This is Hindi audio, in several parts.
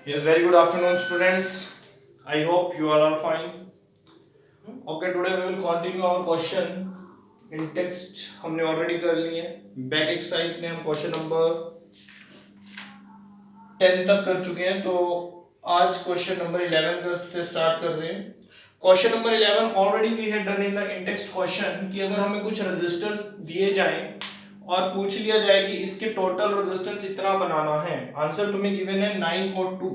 Yes, very good afternoon, students. I hope you all are fine. Okay, today we will continue our question in text. हमने already कर लिए. Back exercise में हम question number 10 तक कर चुके हैं, तो आज question number 11 से start कर रहे हैं. Question number 11 already we had done in the in text question कि अगर हमें कुछ resistors दिए जाएं और पूछ लिया जाए कि इसके टोटल रेजिस्टेंस इतना बनाना है. आंसर तुम्हें गिवन है 9 और 2.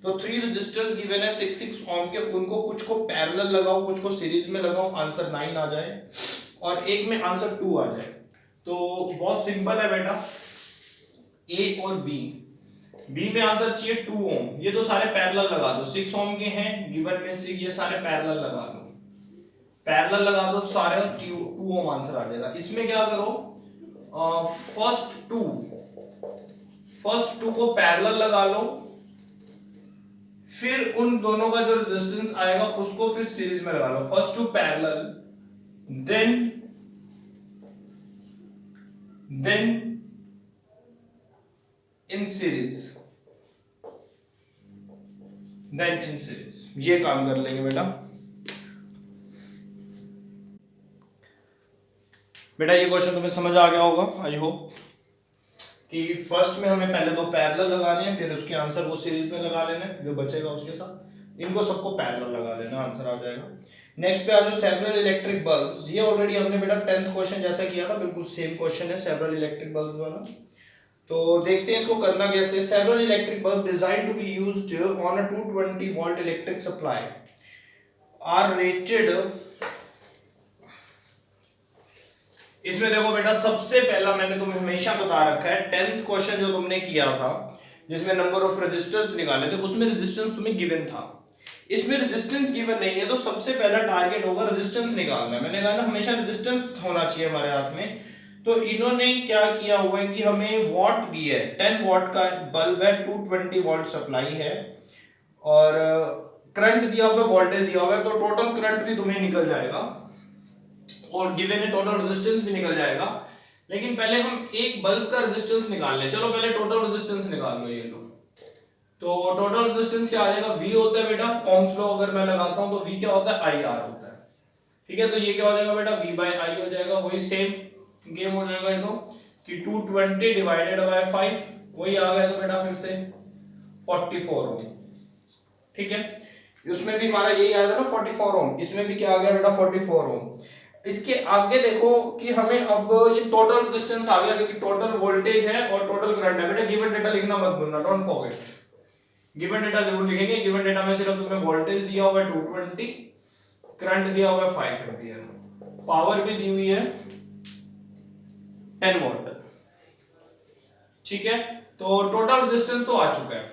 तो 3 रेजिस्टर्स गिवन है 6 ओम के, उनको कुछ को पैरेलल लगाओ, कुछ को सीरीज में लगाओ, आंसर 9 आ जाए और एक में आंसर 2 आ जाए. तो बहुत सिंपल है बेटा. ए और बी में आंसर चाहिए 2 ओम. ये तो सारे पैरेलल लगा दो. 6 ओम के हैं गिवन में से, ये सारे पैरेलल लगा दो. पैरेलल लगा दो सारे, 2 ओम आंसर आ जाएगा. इसमें क्या करो, फर्स्ट टू को पैरेलल लगा लो, फिर उन दोनों का जो रेजिस्टेंस आएगा उसको फिर सीरीज में लगा लो. First two parallel, then in series, ये काम कर लेंगे बेटा. ये क्वेश्चन तुम्हें समझ आ गया होगा, आई होप. कि फर्स्ट में हमें पहले दो पैरेलल लगाने हैं, फिर उसके आंसर वो सीरीज में लगा लेना है, जो बचेगा उसके साथ इनको सबको पैरेलल लगा देना, आंसर आ जाएगा. नेक्स्ट पे आ जाओ, सेवरल इलेक्ट्रिक बल्ब्स. ये ऑलरेडी हमने बेटा 10th क्वेश्चन जैसा किया था, बिल्कुल सेम क्वेश्चन है सेवरल इलेक्ट्रिक बल्ब्स वाला. तो देखते हैं इसको करना कैसे. Several electric bulb design to be used on a 220 volt electric supply are rated. इसमें देखो बेटा, सबसे पहला मैंने तुम्हें हमेशा बता रखा है, 10th क्वेश्चन जो तुमने किया था जिसमें नंबर ऑफ रेजिस्टर्स निकाले थे, उसमें रेजिस्टेंस तुम्हें गिवन था. इसमें रेजिस्टेंस गिवन नहीं है, तो सबसे पहला टारगेट होगा रेजिस्टेंस निकालना. मैंने कहा ना हमेशा रेजिस्टेंस होना चाहिए हमारे हाथ में. तो इन्होंने क्या किया हुआ है कि हमें वॉट दिया है, 10 वॉट का बल्ब है, 220 वोल्ट सप्लाई है और करंट दिया हुआ है, वोल्टेज दिया हुआ है, तो टोटल करंट भी तुम्हें निकल जाएगा और गिवन है टोटल रेजिस्टेंस भी निकल जाएगा. लेकिन पहले हम एक बल्ब का रेजिस्टेंस निकाल लें. चलो पहले टोटल रेजिस्टेंस निकाल लो. ये लो, तो टोटल रेजिस्टेंस क्या आ जाएगा, V होता है बेटा. ओम्स लॉ अगर मैं लगाता हूं तो V क्या होता है, IR होता है. ठीक है, तो ये क्या हो जाएगा बेटा, V/I हो जाएगा. वही सेम गेम हो जाएगा ये तो, कि 220 डिवाइडेड बाय 5, वही आ गया तो बेटा फिर से 44 ओम. ठीक है, उसमें भी हमारा यही आया था ना 44 ओम, इसमें भी क्या आ गया बेटा 44 ओम. इसके आगे देखो कि हमें अब ये टोटल रेजिस्टेंस आ गया, क्योंकि टोटल वोल्टेज है और टोटल करंट है. बेटा गिवन डेटा लिखना मत भूलना, डोंट फॉरगेट. गिवन डेटा जरूर लिखेंगे. गिवन डेटा में सिर्फ तुम्हें वोल्टेज दिया हुआ है 220, करंट दिया हुआ है 5 एम्पीयर, पावर भी दी हुई है 10 वोल्ट. ठीक है, तो टोटल रेजिस्टेंस तो आ चुका है.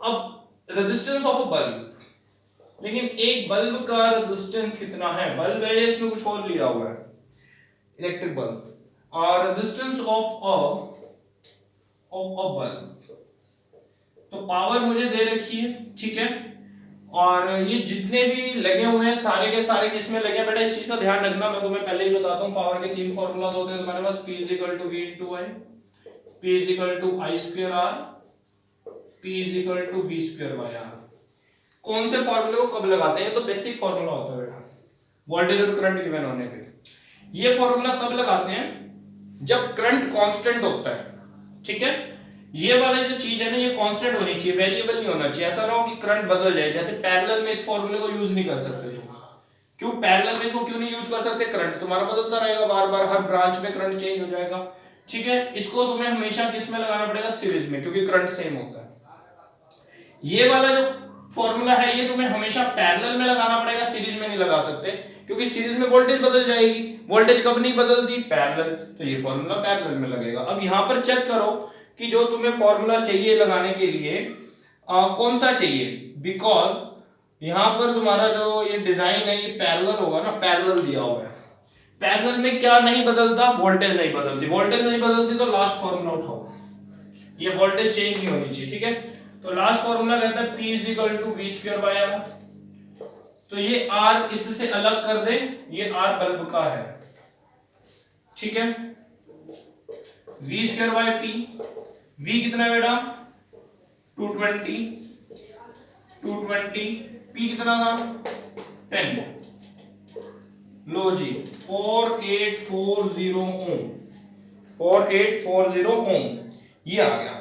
अब रेजिस्टेंस ऑफ अ बल्ब, लेकिन एक बल्ब का रेजिस्टेंस कितना है. बल्ब है, इसमें कुछ और लिया हुआ है, इलेक्ट्रिक बल्ब. और रेजिस्टेंस ऑफ अ बल्ब, तो पावर मुझे दे रखी है. ठीक है, और ये जितने भी लगे हुए हैं सारे के सारे किसमें लगे हैं बेटा, इस चीज का ध्यान रखना. मैं तुम्हें पहले ही बताता हूं, पावर के 3 फार्मूलाज होते हैं तुम्हारे पास. P = V * I, P = I² R, P = V² R. कौन से फार्मूले को कब लगाते हैं, तो बेसिक फार्मूला होता है बेटा, वोल्टेज और करंट गिवन होने पे. ये फार्मूला तब लगाते हैं जब करंट कांस्टेंट होता है. ठीक है, ये वाला जो चीज है ना, ये कांस्टेंट होनी चाहिए, वेरिएबल नहीं होना चाहिए. ऐसा ना हो कि करंट बदल जाए. जैसे पैरेलल में इस फार्मूले को यूज नहीं कर सकते तुम. क्यों पैरेलल में इसको क्यों नहीं यूज कर सकते, करंट तुम्हारा बदलता रहेगा बार बार, हर ब्रांच में करंट चेंज हो जाएगा. ठीक है, इसको तुम्हें हमेशा किस में लगाना पड़ेगा, सीरीज में, क्योंकि करंट सेम होता है. ये वाला जो फॉर्मूला है ये तुम्हें हमेशा पैरेलल में लगाना पड़ेगा, सीरीज में नहीं लगा सकते, क्योंकि सीरीज में वोल्टेज बदल जाएगी. वोल्टेज कब नहीं बदलती, पैरेलल. तो ये फॉर्मूला पैरेलल में लगेगा. अब यहां पर चेक करो कि जो तुम्हें फॉर्मूला चाहिए लगाने के लिए कौन सा चाहिए, बिकॉज यहां पर तुम्हारा जो ये डिजाइन है ये पैरेलल होगा ना, पैरेलल दिया हुआ है. पैरेलल में क्या नहीं बदलता, वोल्टेज नहीं बदलती. वोल्टेज नहीं बदलती तो लास्ट फॉर्मूला उठाओ, ये वोल्टेज चेंज नहीं होनी चाहिए. ठीक है, तो लास्ट फॉर्मूला कहता है P = V² R. तो ये R इससे अलग कर दे, ये R बल्ब का है. ठीक है, V² P, V कितना है बेटा 220, 220, P कितना था 10, लो जी 4840 ओम, 4840 ओम ये आ गया।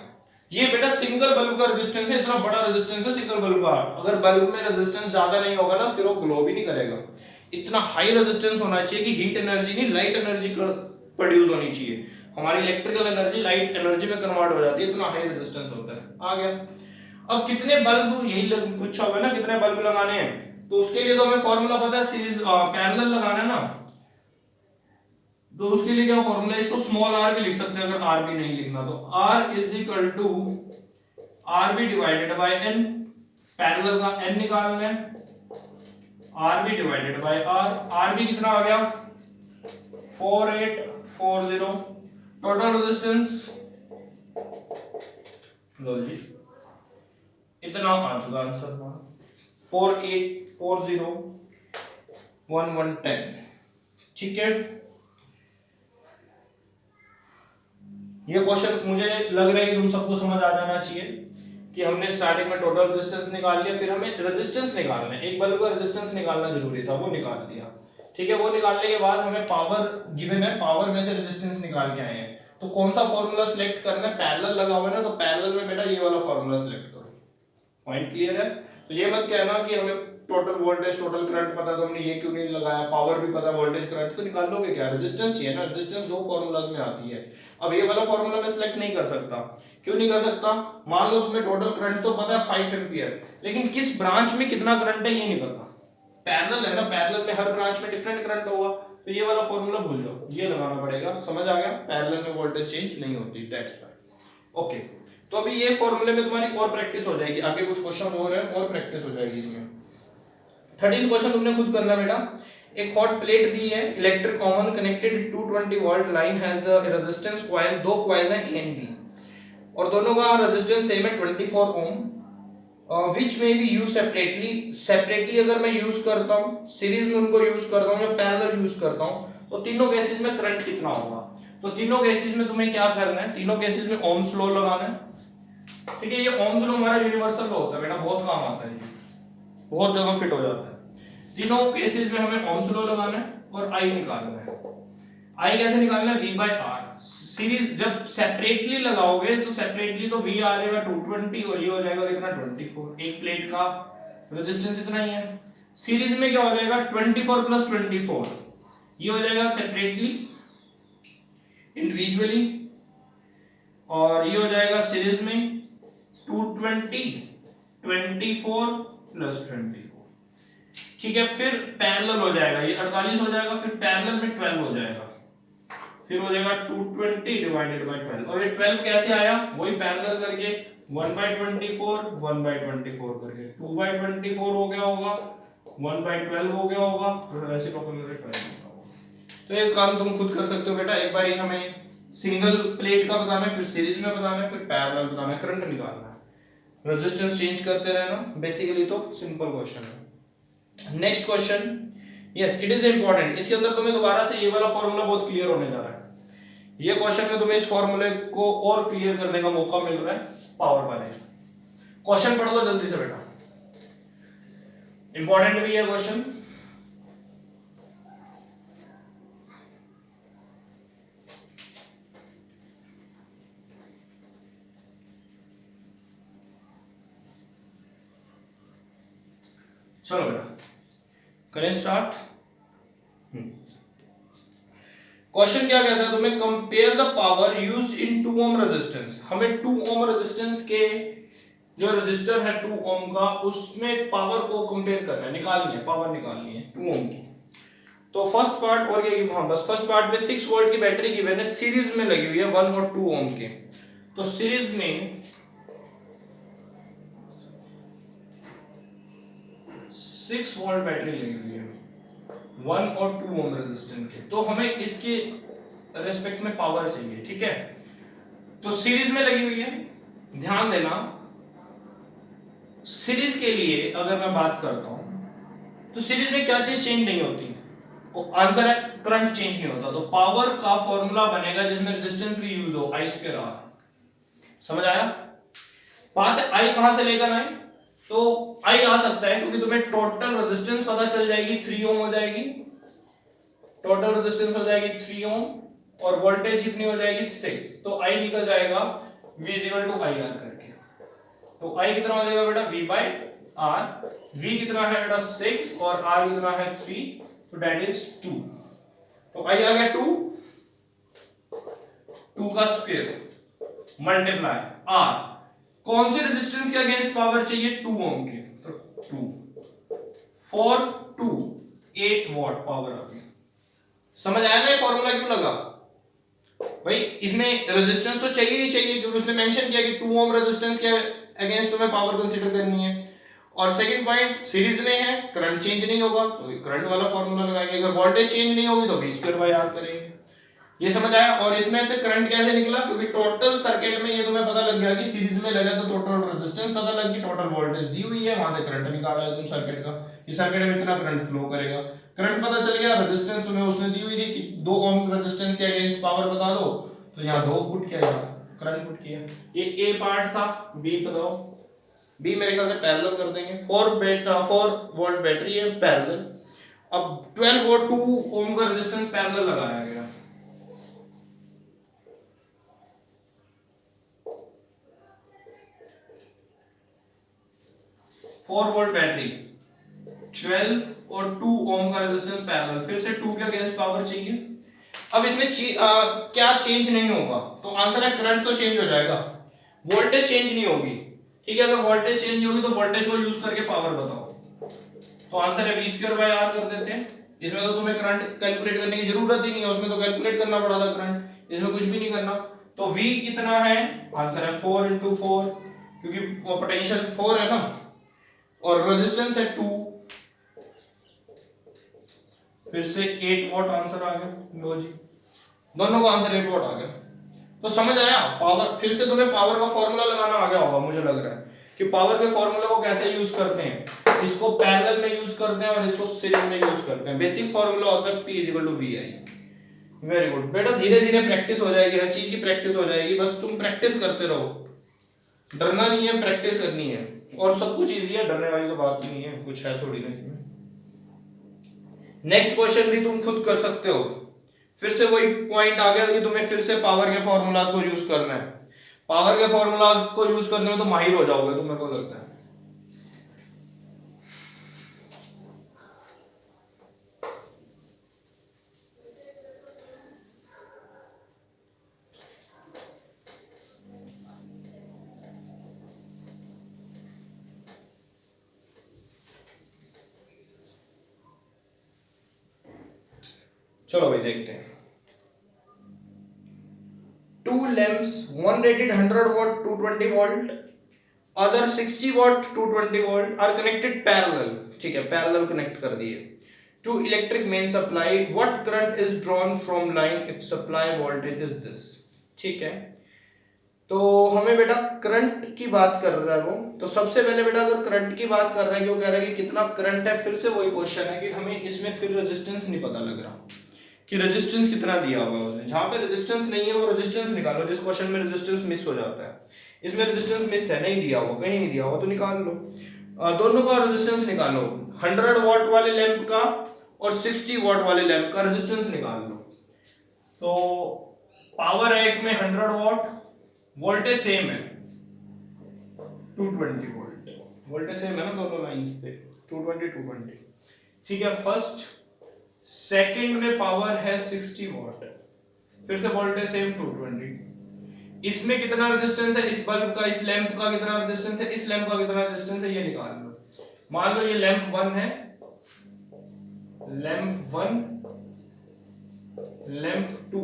ये बेटा सिंगल बल्ब का रेजिस्टेंस है, इतना बड़ा रेजिस्टेंस है सिंगल बल्ब का। अगर बल्ब में रेजिस्टेंस ज्यादा नहीं होगा ना फिर वो ग्लो भी नहीं करेगा। इतना हाई रेजिस्टेंस होना चाहिए कि हीट एनर्जी नहीं लाइट एनर्जी प्रोड्यूस होनी चाहिए। हमारी इलेक्ट्रिकल एनर्जी लाइट एनर्जी में कन्वर्ट हो जाती है, इतना हाई रेजिस्टेंस होता है। आ गया। अब कितने बल्ब, यही पूछा हुआ है ना कितने बल्ब लगाने हैं, तो उसके लिए तो हमें फॉर्मूला पता है, सीरीज पैरेलल लगाना है ना, तो उसके लिए क्या फॉर्मूला है, इसको स्मॉल r भी लिख सकते हैं अगर r भी नहीं लिखना तो, r is equal to R B divided by N, parallel का n निकालना है, R B divided by R B कितना आ गया 4840, टोटल रेजिस्टेंस लो जी इतना आ चुका आंसर 4840 1110। ठीक है, ये क्वेश्चन मुझे लग रहा है कि तुम सबको समझ आ जाना चाहिए कि हमने स्टार्टिंग में टोटल रेजिस्टेंस निकाल लिया, फिर हमें रेजिस्टेंस निकालना है, एक बल्ब का रेजिस्टेंस निकालना जरूरी था, वो निकाल लिया। ठीक है, वो निकालने के बाद हमें पावर गिवन है, पावर में से रेजिस्टेंस निकाल के आए हैं, तो कौन सा फॉर्मूला सिलेक्ट करना है, पैरेलल लगा हुआ है ना, तो पैरेलल में बेटा ये वाला फॉर्मूला सिलेक्ट करो। पॉइंट क्लियर है? तो ये मत कहना कि हमें टोटल वोल्टेज टोटल करंट पता तो हमने ये क्यों नहीं लगाया, पावर भी पता वोल्टेज करंट, तो निकाल लोगे क्या, रेजिस्टेंस ही है ना, रेजिस्टेंस दो फॉर्मूलाज में आती है। अब ये वाला फॉर्मूला मैं सिलेक्ट नहीं कर सकता, क्यों नहीं कर सकता, मान लो तुम्हें टोटल करंट तो पता है 5 एम्पीयर, लेकिन किस ब्रांच में कितना करंट है ये नहीं पता। पैरेलल है ना, पैरेलल में हर ब्रांच में डिफरेंट करंट होगा, तो ये वाला फॉर्मूला भूल जाओ, ये लगाना पड़ेगा। समझ आ गया? पैरेलल में वोल्टेज चेंज नहीं होती, दैट्स व्हाई। ओके, तो अभी ये फॉर्मूले में तुम्हारी और प्रैक्टिस हो जाएगी, आगे कुछ क्वेश्चन हो रहे हैं और प्रैक्टिस हो जाएगी इसमें। 13 क्वेश्चन तुमने खुद करना बेटा। एक हॉट प्लेट दी है, electric common connected 220 volt line has a resistance coil, दो कॉइल हैं ए एंड बी और दोनों का रेजिस्टेंस सेम है 24 ओम, व्हिच में बी यूज सेपरेटली। सेपरेटली अगर मैं यूज करता हूं, सीरीज में उनको यूज करता हूं या पैरेलल यूज करता हूं, तो तीनों केसेस में करंट कितना होगा। तो तीनों केसेस में तुम्हें क्या करना है, तीनों केसेस में ओम्स लॉ लगाना है। ठीक है, ये ओम्स लॉ हमारा यूनिवर्सल लॉ होता है बेटा, बहुत काम आता है, बहुत जगह फिट हो जाता है। तीनों केसेस में हमें ओम्स लॉ लगाना है और आई निकालना है। आई कैसे निकालना है, V बाय आर। सीरीज जब सेपरेटली लगाओगे तो सेपरेटली तो V आ जाएगा 220 और ये हो जाएगा कितना 24, एक प्लेट का रेजिस्टेंस इतना ही है। सीरीज में क्या हो जाएगा 24 प्लस 24, ये हो जाएगा सेपरेटली इंडिविजुअली, और ये हो जाएगा सीरीज में 220 24 प्लस 24। ठीक है, फिर पैरेलल हो जाएगा, ये 48 हो जाएगा, फिर पैरेलल में 12 हो जाएगा, फिर हो जाएगा 220 डिवाइडेड बाय 12, और ये 12 कैसे आया, वही पैरेलल करके 1/24 1/24 करके 2/24 हो गया होगा, 1/12 हो गया होगा, और रेसिप्रोकल में 12 होगा। तो ये काम तुम खुद कर सकते हो बेटा। एक बार ही हमें सिंगल प्लेट का बताना है, फिर सीरीज में बताना है, फिर पैरेलल बताना है, करंट निकालना है, रेजिस्टेंस चेंज करते रहना, बेसिकली तो सिंपल क्वेश्चन है। Next question, yes it is important, इसके अंदर तुम्हें दोबारा से ये वाला फॉर्मूला बहुत क्लियर होने जा रहा है। ये क्वेश्चन में तुम्हें इस फॉर्मूले को और क्लियर करने का मौका मिल रहा है पावर वाले। क्वेश्चन पढ़ लो जल्दी से बेटा, इंपॉर्टेंट भी है क्वेश्चन। चलो बेटा करें स्टार्ट। क्वेश्चन क्या कहता है तुम्हें, compare the power used in 2 ohm resistance. हमें 2 ओम रेजिस्टेंस के जो रेजिस्टर है 2 ओम का, उसमें पावर को कंपेयर करना है, निकालनी है, पावर निकालनी है 2 ओम की। तो फर्स्ट पार्ट और क्या, हाँ बस फर्स्ट पार्ट में 6 वोल्ट की बैटरी गिवन है, सीरीज में लगी हुई है 1 और 2 ओम के। तो सीरीज में 6 वोल्ट बैटरी लगी हुई है 1 और 2 ओम रेजिस्टेंस के, तो हमें इसके रेस्पेक्ट में पावर चाहिए। ठीक है, तो सीरीज में लगी हुई है, ध्यान देना सीरीज के लिए अगर मैं बात करता हूं तो सीरीज में क्या चीज चेंज नहीं होती, आंसर है करंट चेंज नहीं होता। तो पावर का फॉर्मूला बनेगा जिसमें रेजिस्टेंस भी यूज हो, I2R। समझ आया बात है? I कहां से लेकर आए, तो आई आ सकता है क्योंकि तुम्हें टोटल रेजिस्टेंस पता चल जाएगी 3 ओम हो जाएगी, टोटल रेजिस्टेंस हो जाएगी 3 ओम और वोल्टेज कितनी हो जाएगी 6, तो आई निकल जाएगा V equal to I R करके। तो आई कितना हो जाएगा बेटा V बाय आर, V कितना है बेटा 6 और R कितना है 3, तो दैट इज 2। तो आई आ गया 2 का स्क्वायर मल्टीप्लाई R, कौन से रेजिस्टेंस के अगेंस्ट पावर चाहिए 2 ओम के, तो 2 4 2 8 वॉट पावर आ गई। समझ आया ना ये फॉर्मूला क्यों लगा भाई, इसमें रेजिस्टेंस तो चाहिए ही चाहिए क्योंकि उसने मेंशन किया कि 2 ओम रेजिस्टेंस के अगेंस्ट तुम्हें पावर कंसीडर करनी है। और सेकंड पॉइंट सीरीज में है, करंट चेंज नहीं होगा तो करंट वाला फॉर्मूला लगाएंगे, अगर वोल्टेज चेंज नहीं होगी तो V स्क्वायर बाय R करेंगे। ये समझ आया। और इसमें से करंट कैसे निकला, क्योंकि टोटल सर्किट में ये तुम्हें पता लग गया कि सीरीज में लगा तो टोटल रेजिस्टेंस पता लग गई, टोटल वोल्टेज दी हुई है, वहां से करंट निकाला है तुम सर्किट का, इस सर्किट में इतना करंट फ्लो करेगा, करंट पता चल गया, रेजिस्टेंस तुम्हें उसने दी हुई थी कि 2 ओम रेजिस्टेंस के अगेंस्ट पावर बता दो, तो यहां 2 पुट किया, करंट पुट किया। ये ए पार्ट था। बी बताओ, बी मेरे ख्याल से पैरेलल कर देंगे, 4 वोल्ट बैटरी है पैरेलल, अब 12 वोल्ट 2 ओम का रेजिस्टेंस पैरेलल लगाया गया, 4 वोल्ट बैटरी 12 और 2 ओम का रेजिस्टेंस पैरेलल, फिर से 2 के अगेंस्ट पावर चाहिए। अब इसमें क्या चेंज नहीं होगा, तो आंसर है करंट तो चेंज हो जाएगा, वोल्टेज चेंज नहीं होगी। ठीक है, अगर वोल्टेज चेंज नहीं होगी तो वोल्टेज को यूज करके पावर बताओ, तो आंसर है V स्क्वायर बाय R कर देते हैं। इसमें तो तुम्हें करंट कैलकुलेट करने की जरूरत ही नहीं है, उसमें तो कैलकुलेट करना पड़ा था करंट, इसमें कुछ भी नहीं करना। तो V कितना है, आंसर है 4 into 4, क्योंकि वो पोटेंशियल 4 है ना और रेजिस्टेंस है 2, फिर से 8 वॉट आंसर आ गया। लो जी, दोनों का आंसर 8 वॉट आ गया। तो समझ आया पावर, फिर से तुम्हें पावर का फॉर्मूला लगाना आ गया होगा, मुझे लग रहा है कि पावर के फॉर्मूले को कैसे यूज करते हैं, इसको पैरेलल में यूज करते हैं और इसको सीरीज में यूज करते हैं। बेसिक फॉर्मूला होता है P = VI। वेरी गुड बेटा, धीरे धीरे प्रैक्टिस हो जाएगी, हर चीज की प्रैक्टिस हो जाएगी, बस तुम प्रैक्टिस करते रहो, डरना नहीं है, प्रैक्टिस करनी है, और सब कुछ इजी है, डरने वाली तो बात ही नहीं है, कुछ है थोड़ी ना इसमें। नेक्स्ट क्वेश्चन भी तुम खुद कर सकते हो, फिर से वही पॉइंट आ गया कि तुम्हें फिर से पावर के फॉर्मूलाज को यूज करना है, पावर के फॉर्मूलाज को यूज करने में तो माहिर हो जाओगे तुम, मेरे को लगता है। चलो भाई देखते हैं। 2 lamps, one rated 100 watt 220 volt, other 60 watt 220 volt are connected parallel। ठीक है, पैरेलल कनेक्ट कर दिए to electric main supply, what current is drawn from line if supply voltage is this। ठीक है, तो हमें बेटा करंट की बात कर रहा है वो, तो सबसे पहले बेटा अगर करंट की बात कर रहा है, क्यों कह रहा है कि कितना करंट है, फिर से वही क्वेश्चन है कि हमें इसमें फिर रेजिस्टेंस नहीं पता लग रहा कि रेजिस्टेंस कितना दिया हुआ है उसने, जहां पे रेजिस्टेंस नहीं है वो रेजिस्टेंस निकालो, जिस क्वेश्चन में रेजिस्टेंस मिस हो जाता है, इसमें रेजिस्टेंस मिस है, नहीं दिया हुआ, कहीं नहीं दिया हुआ, तो निकाल लो, दोनों का रेजिस्टेंस निकालो, 100 वॉट वाले लैंप का और 60 वॉट वाले लैंप का रेजिस्टेंस निकाल लो। तो पावर है एक में 100 वॉट, वोल्टेज सेम है 220 वोल्ट, वोल्टेज सेम है ना दोनों लाइंस पे 220। ठीक है, फर्स्ट सेकंड में पावर है 60 वॉट, फिर से वोल्टेज सेम 220। इसमें कितना रेजिस्टेंस है, इस बल्ब का, इस लैंप का कितना रेजिस्टेंस है, इस लैंप का कितना रेजिस्टेंस है, ये निकाल लो। मान लो ये लैंप 1 है, लैंप 1, लैंप 2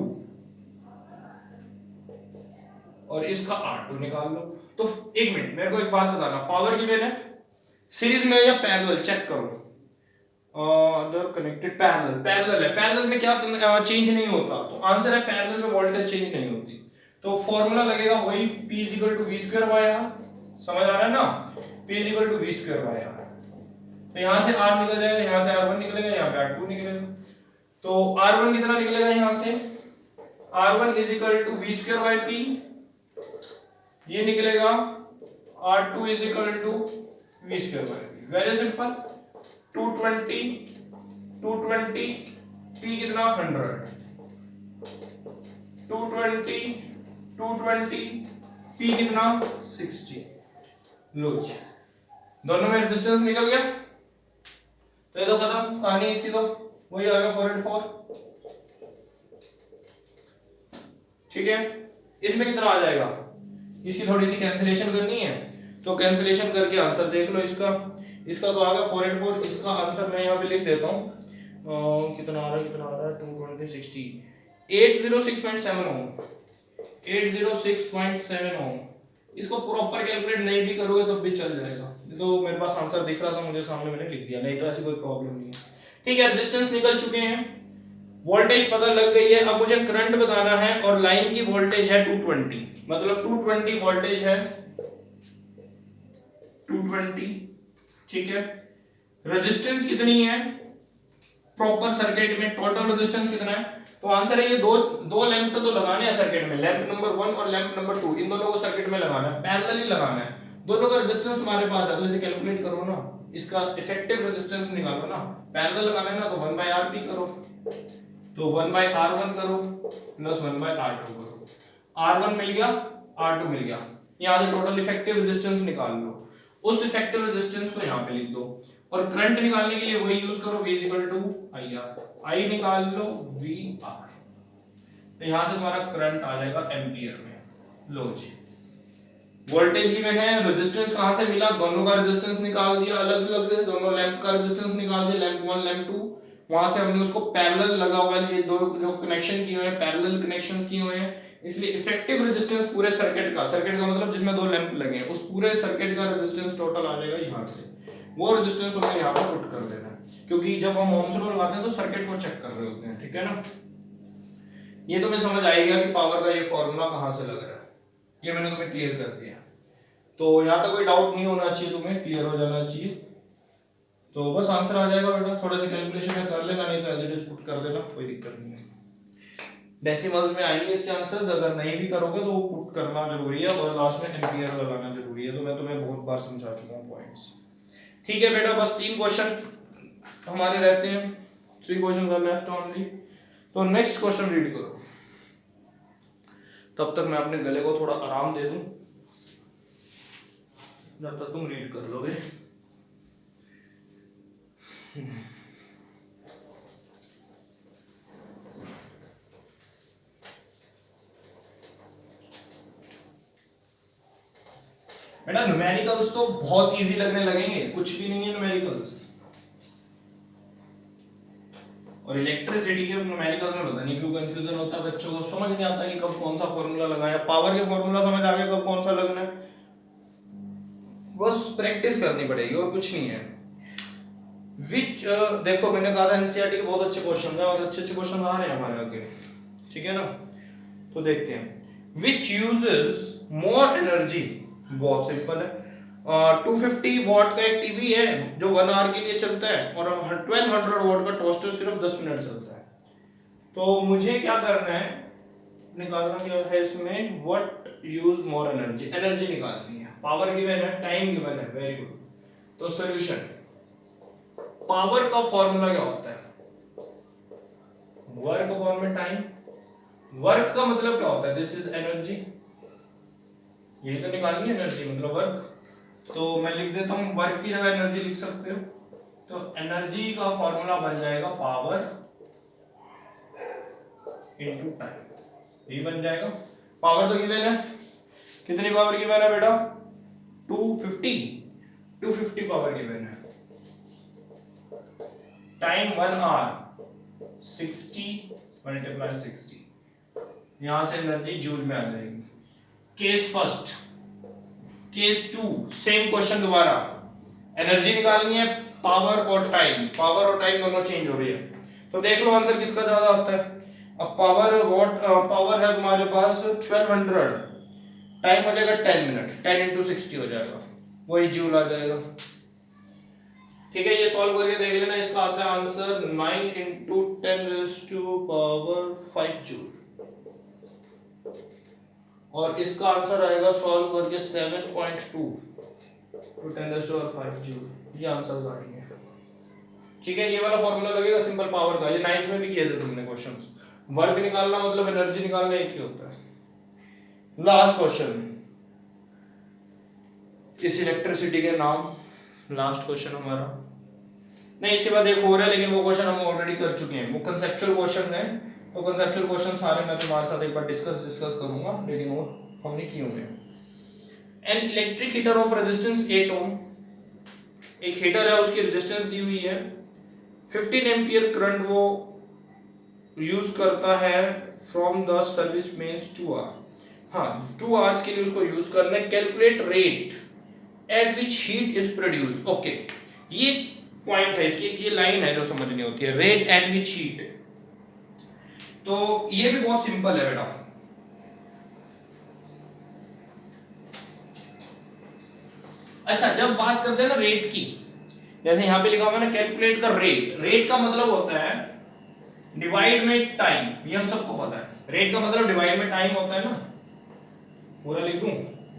और इसका R2 निकाल लो। तो एक मिनट मेरे को एक बात बताना, पावर गिवन है, सीरीज में या पैरेलल चेक करो, अदर कनेक्टेड पैरेलल, पैरेलल है, पैरेलल में क्या चेंज नहीं होता, तो आंसर है पैरेलल में वोल्टेज चेंज नहीं होती, तो फॉर्मूला लगेगा वही P = V square by R। समझ आ रहा है ना, P = V square by R। तो यहां से R निकल जाएगा, यहां से R1 निकलेगा, यहां पे R2 निकलेगा, तो R1 कितना निकलेगा यहां से, R1 = V square by P, ये निकलेगा R2 = v square by v, very simple. 220 p कितना 100, 220 p कितना 60। लो जी, दोनों में रेजिस्टेंस निकल गया, तो ये तो खत्म कहानी इसकी, तो वही आ गया 484। ठीक है, इसमें कितना आ जाएगा, इसकी थोड़ी सी कैंसिलेशन करनी है, तो कैंसिलेशन करके आंसर देख लो इसका। इसका तो आ गया 484, इसका आंसर मैं यहाँ पे लिख देता हूँ, कितना आ रहा है, 220 60 806.7 ओम, 806.7 ओम। इसको प्रॉपर कैलकुलेट नहीं भी करोगे तब भी चल जाएगा, तो मेरे पास आंसर दिख रहा था मुझे सामने, मैंने लिख दिया, नहीं तो ऐसी कोई प्रॉब्लम नहीं है। ठीक है, रेजिस्टेंस निकल चुके हैं, वोल्टेज पता लग गई है, अब मुझे करंट बताना है, और लाइन की वोल्टेज है 220, मतलब 220 वोल्टेज है, 220। ठीक है, रेजिस्टेंस कितनी है प्रॉपर सर्किट में, टोटल रेजिस्टेंस कितना है, तो आंसर है ये दो लैंप तो लगाने हैं सर्किट में, लैंप नंबर 1 और लैंप नंबर 2, इन दोनों को सर्किट में लगाना है, पैरेलली लगाना है, दोनों का रेजिस्टेंस तुम्हारे पास है, तो इसे कैलकुलेट करो ना, इसका इफेक्टिव रेजिस्टेंस निकालो ना, पैरेलल लगाना है ना, तो 1/RP करो, तो 1/R1 करो प्लस 1/R2 करो, R1 मिल गया, R2 मिल गया, यहां से टोटल इफेक्टिव रेजिस्टेंस निकाल लो, उस इफेक्टिव रेजिस्टेंस को यहां पे लिख दो, और करंट निकालने के लिए वही यूज करो, V IR, I निकाल लो VR, तो यहां से तुम्हारा करंट आ जाएगा एम्पियर में। लो जी, वोल्टेज गिवन है, रेजिस्टेंस कहां से मिला, दोनों का रेजिस्टेंस निकाल दिया अलग अलग से, दोनों लैंप का रेजिस्टेंस निकाल दिया, लैंप 1 लैंप 2, वहां से हमने उसको पैरेलल लगा हुआ है, ये दो जो कनेक्शन किए हुए हैं पैरेलल कनेक्शंस किए हुए हैं, इसलिए इफेक्टिव रेजिस्टेंस पूरे सर्किट का मतलब जिसमें दो लैंप लगे हैं, उस पूरे सर्किट का रेजिस्टेंस टोटल आ जाएगा यहां से, वो रेजिस्टेंस तुम्हें यहां पर पुट कर देना है, क्योंकि जब हम ओम्स लॉ लगाते हैं तो सर्किट को चेक कर रहे होते हैं। ठीक है ना, ये तुम्हें समझ आएगा कि पावर का ये फॉर्मूला कहां से लग रहा है, ये मैंने तुम्हें क्लियर कर दिया, तो यहां तक कोई डाउट नहीं होना चाहिए, तुम्हें क्लियर हो जाना चाहिए, तो बस आंसर आ जाएगा बेटा, थोड़ा सा कैलकुलेशन कर लेना, नहीं तो एज इट इज पुट कर देना, कोई दिक्कत नहीं है। डेसिमल्स में आएंगे इसके आंसर्स, अगर नहीं भी करोगे तो पुट करना जरूरी है, और लास्ट में एम्पियर लगाना जरूरी है, तो मैं तुम्हें बहुत बार समझा चुका हूं पॉइंट्स। ठीक है बेटा, बस 3 क्वेश्चन हमारे रहते हैं, 3 क्वेश्चन आर लेफ्ट ओनली, तो नेक्स्ट क्वेश्चन रीड करो, तब तक मैं अपने गले को थोड़ा आराम दे दूं, जब तक तुम रीड कर लोगे। बेटा न्यूमेरिकल्स तो बहुत इजी लगने लगेंगे, कुछ भी नहीं है न्यूमेरिकल्स, और इलेक्ट्रिसिटी के न्यूमेरिकल्स में पता नहीं क्यों कंफ्यूजन होता है बच्चों को, समझ नहीं आता कि कब कौन सा फॉर्मूला लगाया, पावर के फॉर्मूला समझ आ गया कब कौन सा लगना है, बस प्रैक्टिस करनी पड़ेगी और कुछ नहीं है। विच देखो मैंने कहा था एनसीईआरटी के बहुत अच्छे क्वेश्चन है, और अच्छे अच्छे क्वेश्चन आ रहे हैं हमारे आगे, ठीक है ना, तो देखते हैं। विच यूजेस मोर एनर्जी, बहुत सिंपल है, 250 वॉट का एक टीवी है जो 1 आवर के लिए चलता है, और 1200 वॉट का टोस्टर सिर्फ 10 मिनट चलता है, तो मुझे क्या करना है, निकालना क्या है इसमें, what use more energy, energy निकालनी है, पावर गिवन है, टाइम गिवन है, वेरी गुड, तो सॉल्यूशन, पावर का फॉर्मूला क्या होता है, वर्क अपॉन में टाइम, वर्क का मतलब क्या होता है, दिस इज एनर्जी, यही तो निकालनी है एनर्जी मतलब वर्क, तो मैं लिख देता हूं, वर्क की जगह एनर्जी लिख सकते हो, तो एनर्जी का फॉर्मूला बन जाएगा पावर इनटू टाइम, ये बन जाएगा, पावर तो गिवन है, कितनी पावर गिवन है बेटा, 250 पावर गिवन है, टाइम 1 आवर 60 मल्टीप्लाई 60, यहां से एनर्जी जूल में आ जाएगी। Case first, case 2 same question दोबारा, एनर्जी निकालनी है, पावर और टाइम, पावर और टाइम दोनों चेंज हो रही है, तो देख लो आंसर किसका ज्यादा आता है। अब पावर वॉट, पावर है तुम्हारे पास 1200, टाइम हो जाएगा 10 मिनट, 10 इंटू 60 हो जाएगा, वही जूल आ जाएगा। ठीक है, ये सॉल्व करके देख लेना, इसका आता है आंसर 9 इंटू 10⁵ जूल, और इसका आंसर आएगा सॉल्व करके 7.2, तो 10⁻⁵ जूल, ये आंसर आएंगे। ठीक है, ये वाला फॉर्मूला लगेगा सिंपल पावर का, ये 9th में भी किए थे तुमने क्वेश्चंस। वर्क निकालना मतलब एनर्जी निकालना एक ही होता है। लास्ट क्वेश्चन, इस इलेक्ट्रिसिटी के नाम, लास्ट क्वेश्चन हमारा। नहीं, इसके बाद एक और है, लेकिन वो क्वेश्चन हम ऑलरेडी कर चुके हैं, वो कंसेप्चुअल क्वेश्चन है। तो कंसेप्चुअल क्वेश्चन सारे मैं तुम्हारे साथ एक बार डिस्कस करूंगा, लेकिन वो हमने किए हुए हैं। An electric heater of resistance 8 ओम, एक हीटर है, उसकी रेजिस्टेंस दी हुई है, 15 एम्पियर करंट वो यूज करता है from the service mains 2 hour. हाँ, 2 आवर्स के लिए उसको यूज करना है। Calculate rate at which heat is produce. Okay, ये पॉइंट है इसकी, ये लाइन है जो समझनी होती है, रेट एट विच हीट। तो ये भी बहुत सिंपल है बेटा। अच्छा, जब बात करते हैं ना रेट की, जैसे यहां पे लिखा हुआ है ना कैलकुलेट द रेट, रेट का मतलब होता है डिवाइड में टाइम, ये हम सबको पता है। रेट का मतलब डिवाइड में टाइम होता है ना, पूरा लिख दूं,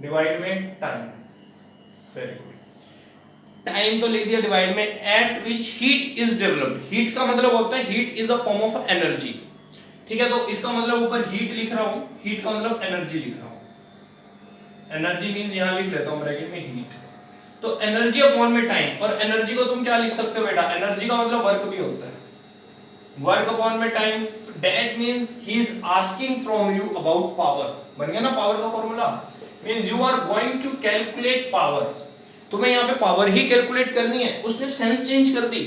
डिवाइड में टाइम। वेरी गुड, टाइम तो लिख दिया डिवाइड में। Eight which heat is developed, heat का मतलब होता है heat is a form of energy. ठीक है, तो इसका मतलब ऊपर हीट लिख रहा हूं, हीट का मतलब एनर्जी लिख रहा हूं। एनर्जी मींस यहां लिख लेता हूं ब्रैकेट में हीट। तो एनर्जी अपॉन में टाइम, और एनर्जी को तुम क्या लिख सकते हो बेटा, एनर्जी का मतलब वर्क भी होता है, वर्क अपॉन में time. That means he is asking from you about power. बन गया ना पावर का formula, means you are going to calculate power. तुम्हें यहाँ पे पावर ही कैलकुलेट करनी है। उसने सेंस चेंज कर दी,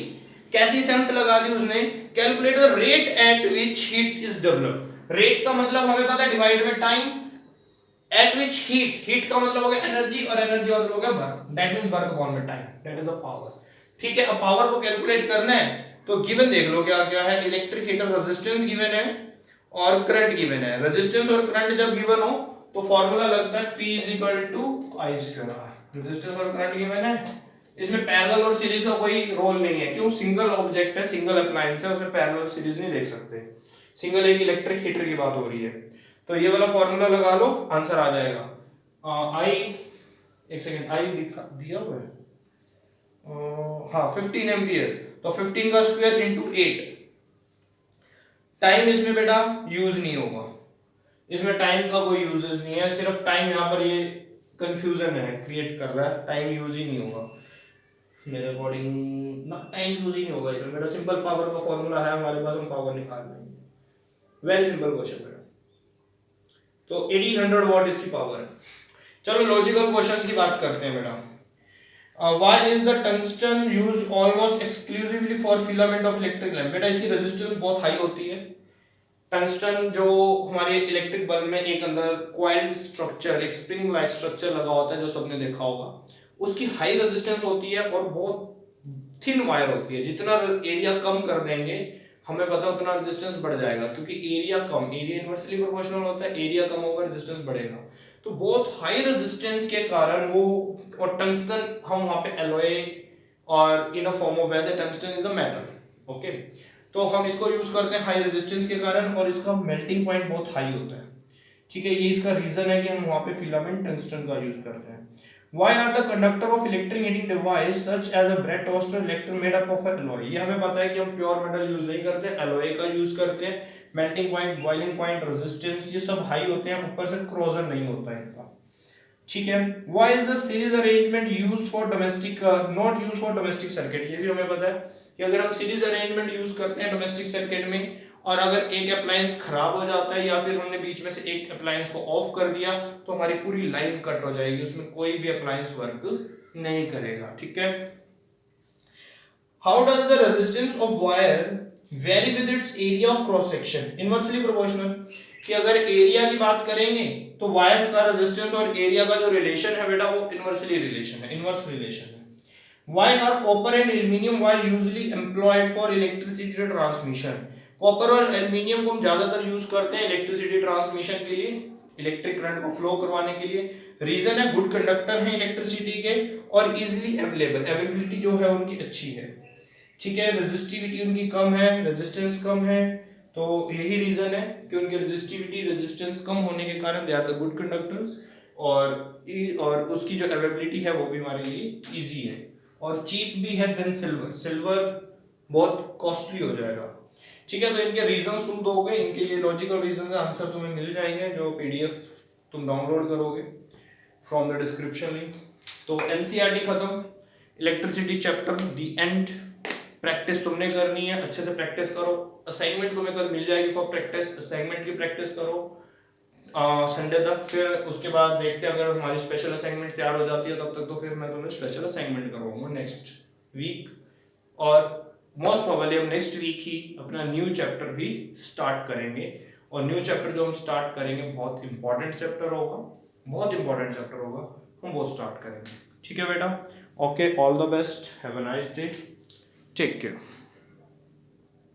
कैसी सेंस लगा दी उसने, calculate the rate at which heat is developed. Rate का मतलब हमें पता है डिवाइड में time, eight which heat, heat का मतलब हो गया एनर्जी, और एनर्जी मतलब हो गया work, that means work upon में time, that is the power. ठीक है, अब पावर को कैलकुलेट करना है तो गिवन देख लो क्या क्या है। इलेक्ट्रिक हीटर रेजिस्टेंस गिवन है और करंट गिवन है। रेजिस्टेंस और करंट जब गिवन हो तो फॉर्मूला लगता है P = I²R। रेजिस्टेंस और करंट गिवन है, इसमें पैरेलल और सीरीज का कोई रोल नहीं है, क्यों, सिंगल ऑब्जेक्ट है, सिंगल अप्लायंस है, उसमें पैरेलल सीरीज नहीं देख सकते, सिंगल एक इलेक्ट्रिक हीटर की बात हो रही है। तो ये वाला फॉर्मूला लगा लो, आंसर आ जाएगा। आई, एक सेकंड, आई दिया हुआ है, हाँ 15 एम्पियर, तो 15 का स्क्वायर इंटू 8। टाइम इसमें बेटा यूज नहीं होगा, इसमें टाइम का कोई यूजेस नहीं है, सिर्फ टाइम यहाँ पर ये कंफ्यूजन है, क्रिएट कर रहा है, टाइम यूज ही नहीं होगा मेरे अकॉर्डिंग ना, टाइम यूज ही नहीं होगा इसमें बेटा। सिंपल पावर का फॉर्मूला है हमारे पास, हम पावर निकाल लेंगे, वेरी सिंपल क्वेश्चन बेटा। तो 1800 वॉट इसकी पावर है। चलो लॉजिकल क्वेश्चंस की बात करते हैं बेटा। Why is the tungsten used almost exclusively for filament of electric lamp? बेटा इसकी रेजिस्टेंस बहुत हाई होती है। टंगस्टन जो हमारे इलेक्ट्रिक बल्ब में एक अंदर कॉइल्ड स्ट्रक्चर, एक स्प्रिंग लाइक स्ट्रक्चर लगा होता है जो सबने देखा होगा, उसकी हाई रेजिस्टेंस होती है और बहुत थिन वायर होती है। जितना एरिया कम कर देंगे हमें पता है उतना रेजिस्टेंस बढ़ जाएगा, क्योंकि एरिया कम, एरिया इनवर्सली प्रोपोर्शनल होता है, एरिया कम होगा रेजिस्टेंस बढ़ेगा। तो बहुत हाई रेजिस्टेंस के कारण वो, और टंगस्टन हम वहां पे एलॉय और इन अ फॉर्म ऑफ, वैसे tungsten is a metal, okay, तो हम इसको यूज करते हैं हाई रेजिस्टेंस के कारण, और इसका मेल्टिंग पॉइंट बहुत हाई होता है। ठीक है, ये इसका रीजन है कि हम वहां पे फिलामेंट टंगस्टन का यूज करते हैं। Why are the conductor of electric heating device such as a bread toaster electron made up of alloy? ये हमें पता है कि हम प्योर मेटल यूज नहीं करते, एलॉय का यूज करते हैं। Melting point, boiling point, resistance, ये सब हाई होते हैं, ऊपर से क्रोजन नहीं होता है इनका। ठीक है, why is the series arrangement used for domestic not used for domestic circuit? ये भी हमें पता है कि अगर हम सीरीज अरेंजमेंट यूज करते हैं डोमेस्टिक सर्किट में, और अगर एक अप्लायंस खराब हो जाता है या फिर हमने बीच में से एक अप्लायंस को ऑफ कर दिया तो हमारी पूरी लाइन कट हो जाएगी, उसमें कोई भी अप्लायंस वर्क नहीं करेगा। ठीक है, how does the resistance of wire very with its area of cross section? Inversely proportional, कि अगर एरिया की बात करेंगे तो वायर का रेजिस्टेंस और एरिया का जो रिलेशन है बेटा वो इनवर्सली रिलेशन है, इनवर्स रिलेशन है। Why are copper and aluminium wire usually employed for electricity transmission? Copper और एल्यूमिनियम को हम ज्यादातर यूज करते हैं इलेक्ट्रिसिटी ट्रांसमिशन के लिए, इलेक्ट्रिक करंट को फ्लो करवाने के लिए। रीजन है गुड कंडक्टर है इलेक्ट्रिसिटी के, और इजीली अवेलेबल, अवेलेबिलिटी जो है उनकी अच्छी है। ठीक है, रेजिस्टिविटी उनकी कम है, रेजिस्टेंस कम है, तो यही रीजन है कि उनकी रेजिस्टिविटी, रेजिस्टेंस कम होने के कारण they are the good conductors. और उसकी जो अवेलेबिलिटी है वो भी हमारे लिए इजी है, और चीप भी है देन सिल्वर। सिल्वर बहुत कॉस्टली हो जाएगा। ठीक है, तो इनके रीजंस तुम दोगे, इनके ये लॉजिकल रीजन आंसर तुम्हें मिल जाएंगे जो पीडीएफ तुम डाउनलोड करोगे फ्रॉम द डिस्क्रिप्शन लिंक। तो एनसीईआरटी खत्म, electricity chapter the end. Practice तुमने करनी है, अच्छे से प्रैक्टिस करो। असाइनमेंट तुम्हें कल मिल जाएगी फॉर प्रैक्टिस, असाइनमेंट की प्रैक्टिस करो संडे तक। फिर उसके बाद देखते हैं, अगर हमारी स्पेशल असाइनमेंट तैयार हो जाती है तब तक तो फिर मैं तुम्हें स्पेशल असाइनमेंट करवाऊंगा नेक्स्ट वीक, और मोस्ट प्रोबेबली हम नेक्स्ट वीक ही अपना न्यू चैप्टर भी स्टार्ट करेंगे। और न्यू चैप्टर जो हम स्टार्ट करेंगे बहुत इंपॉर्टेंट चैप्टर होगा, बहुत इंपॉर्टेंट चैप्टर होगा, हम वो स्टार्ट करेंगे। ठीक है बेटा, okay, all the best, have a nice day, take care.